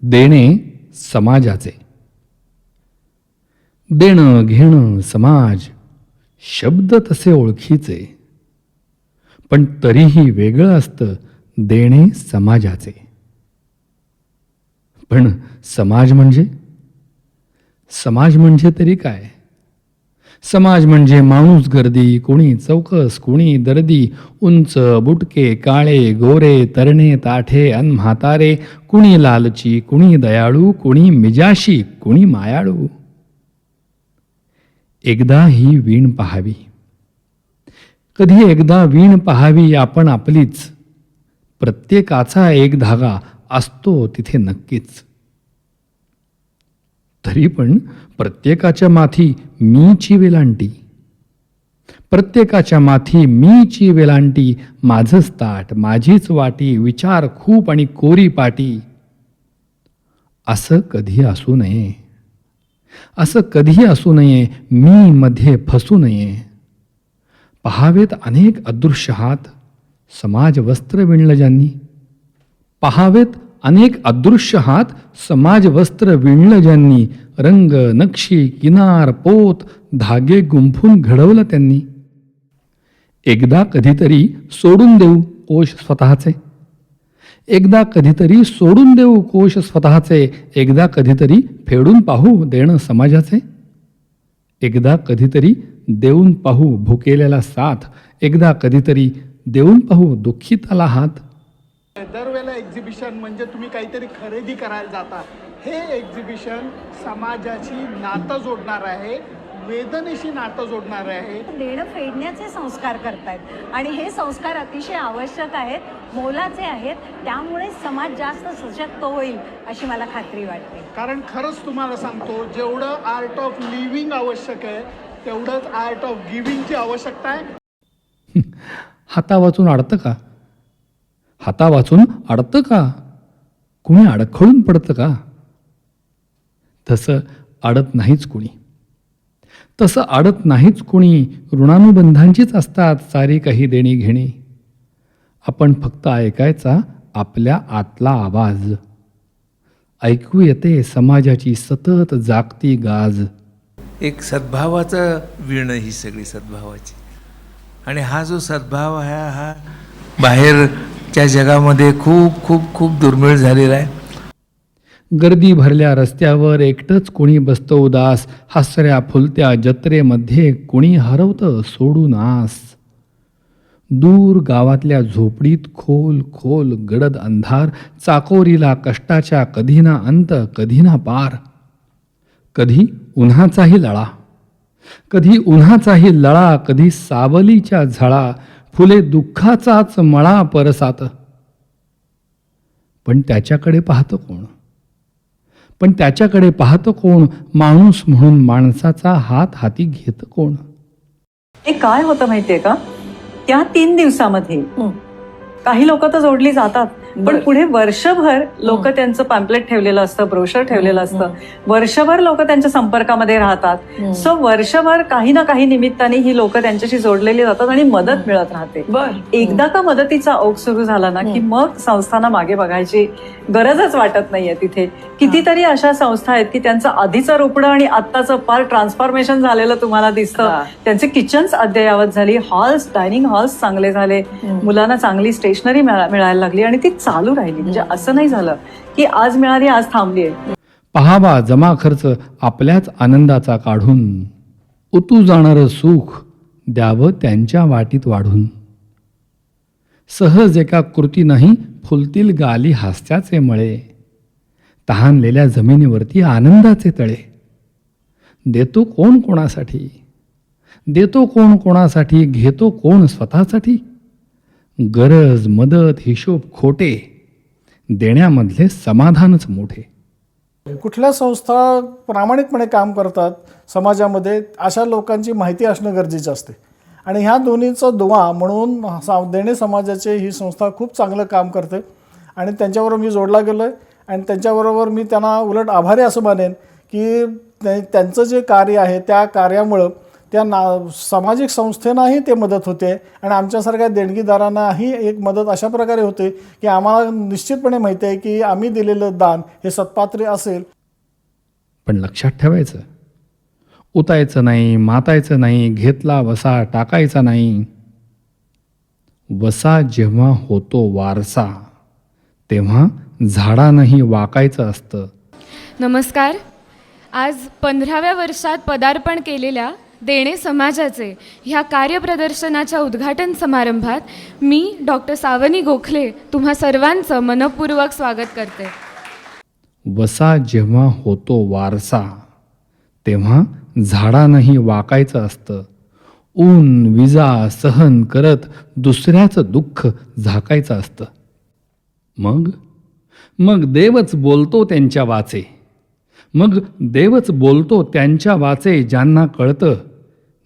देणे समाजाचे. देणं घेणं समाज शब्द तसे ओळखीचे, पण तरीही वेगळं असतं देणे समाजाचे. पण समाज म्हणजे तरी काय? समाज म्हणजे माणूस गर्दी, कोणी चौकस, कोणी दर्दी, उंच बुटके, काळे गोरे, तरणे ताठे अन म्हातारे, कुणी लालची, कुणी दयाळू, कुणी मिजाशी, कुणी मायाळू. एकदा ही वीण पहावी, कधी एकदा वीण पहावी आपण आपलीच. प्रत्येकाचा एक धागा असतो तिथे नक्कीच. तरी पण प्रत्येकाच्या माथी मीची वेलांटी, प्रत्येकाच्या माथी मीची वेलांटी. माझंच ताट, माझीच वाटी, विचार खूप आणि कोरी पाटी. असं कधी असू नये, असं कधी असू नये. मी मध्ये फसू नये. पहावेत अनेक अदृश्य हात, समाज वस्त्र विणलं ज्यांनी. पहावेत अनेक अदृश्य हात, समाज वस्त्र विणलं ज्यांनी. रंग नक्षी किनार पोत धागे गुंफून घडवलं त्यांनी. एकदा कधीतरी सोडून देऊ कोश स्वतःचे, एकदा कधीतरी सोडून देऊ कोश स्वतःचे. एकदा कधीतरी फेडून पाहू देणं समाजाचे. एकदा कधीतरी देऊन पाहू भुकेलेला साथ. एकदा कधीतरी देऊन पाहू दुःखिताला हात. दरवेळेला एक्झिबिशन म्हणजे तुम्ही काहीतरी खरेदी करायला जाता. हे एक्झिबिशन समाजाची नातं जोडणार आहे, वेदनेशी नातं जोडणार आहे. देणं फेडण्याचे संस्कार करतायत आणि हे संस्कार अतिशय आवश्यक आहेत, मोलाचे आहेत. त्यामुळे समाज जास्त सशक्त होईल अशी मला खात्री वाटते. कारण खरंच तुम्हाला सांगतो, जेवढं आर्ट ऑफ लिव्हिंग आवश्यक आहे तेवढंच आर्ट ऑफ गिव्हिंगची आवश्यकता आहे. हाता वाचून अडतं का? हाता वाचून अडतं का? कुणी अडखळून पडतं का? तसं अडत नाहीच कुणी, तसं अडत नाहीच कुणी. ऋणानुबंधांचीच असतात सारी काही देणी घेणी. आपण फक्त ऐकायचा आपल्या आतला आवाज. ऐकू येते समाजाची सतत जागती गाज. एक सद्भावाचं वीण ही सगळी सद्भावाची. आणि हा जो सद्भाव आहे हा बाहेरच्या जगामध्ये खूप खूप खूप दुर्मिळ झालेला आहे. गर्दी भरल्या रस्त्यावर एकटंच कोणी बसतं उदास. हसऱ्या फुलत्या जत्रेमध्ये कुणी हरवतं सोडून आस. दूर गावातल्या झोपडीत खोल खोल गडद अंधार. चाकोरीला कष्टाच्या कधी ना अंत कधी ना पार. कधी उन्हाचाही लळा, कधी उन्हाचाही लळा. कधी सावलीच्या झळा, फुले दुःखाचाच मळा परसात. पण त्याच्याकडे पाहतं कोण? पण त्याच्याकडे पाहतं कोण? माणूस म्हणून माणसाचा हात हाती घेतं कोण? हे काय होतं माहितीये का, त्या 3 दिवसामध्ये काही लोक तर जोडली जातात, पण पुढे वर्षभर लोक त्यांचं पॅम्पलेट ठेवलेलं असतं, ब्रोशर ठेवलेलं असतं. वर्षभर लोक त्यांच्या संपर्कामध्ये राहतात. सो वर्षभर काही ना काही निमित्ताने ही लोक त्यांच्याशी जोडलेली जातात आणि मदत मिळत राहते. एकदा का मदतीचा ओघ सुरू झाला ना की मग संस्थांना मागे बघायची गरजच वाटत नाहीये. तिथे कितीतरी अशा संस्था आहेत की त्यांचं आधीचं रोपडं आणि आत्ताचं फार ट्रान्सफॉर्मेशन झालेलं तुम्हाला दिसतं. त्यांचे किचन्स अद्ययावत झाली, हॉल्स, डायनिंग हॉल्स चांगले झाले, मुलांना चांगली स्टेशनरी मिळायला लागली आणि ती चालू राहिली. म्हणजे असं नाही झालं की आज मिळाली आज थांबली आहे. पहावा जमा खर्च आपल्याच आनंदाचा काढून. उतू जाणारं सुख द्यावं त्यांच्या वाटीत वाढून. सहज एका कृतीनंही फुलतील गाली हास्याचे मळे. तहानलेल्या जमिनीवरती आनंदाचे तळे. देतो कोण कोणासाठी, देतो कोण कोणासाठी, घेतो कोण स्वतःसाठी. गरज मदत हिशोब खोटे, देण्यामधले समाधानच मोठे. कुठल्या संस्था प्रामाणिकपणे काम करतात समाजामध्ये अशा लोकांची माहिती असणं गरजेचं असते. आणि ह्या दोन्हीचा दुवा म्हणून देणे समाजाचे ही संस्था खूप चांगलं काम करते आणि त्यांच्याबरोबर मी जोडला गेलो आहे. आणि त्यांच्याबरोबर मी त्यांना उलट आभारी असं मानेन की त्यांचं जे कार्य आहे त्या कार्यामुळं सामाजिक संस्थेनाही ते मदत होते आणि आमच्यासारख्या देणगीदारांनाही एक मदत अशा प्रकारे होते की आम्हाला निश्चितपणे माहिती आहे की आम्ही दिलेलं दान हे सत्पात्री असेल. पण लक्षात ठेवायचं, उतायचं नाही, मातायचं नाही, घेतला वसा टाकायचा नाही. वसा जेव्हा होतो वारसा, तेव्हा झाडानंही वाकायचं असतं. नमस्कार. आज 15व्या वर्षात पदार्पण केलेल्या देणे समाजाचे ह्या कार्यप्रदर्शनाच्या उद्घाटन समारंभात मी डॉक्टर सावनी गोखले तुम्हा सर्वांचं मनपूर्वक स्वागत करते. वसा जेव्हा होतो वारसा, तेव्हा झाडानंही वाकायचं असतं. ऊन विजा सहन करत दुसऱ्याचं दुःख झाकायचं असतं. मग देवच बोलतो त्यांच्या वाचे, मग देवच बोलतो त्यांच्या वाचे, ज्यांना कळतं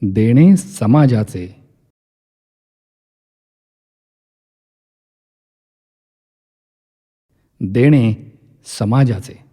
देणे समाजाचे. देणे समाजाचे.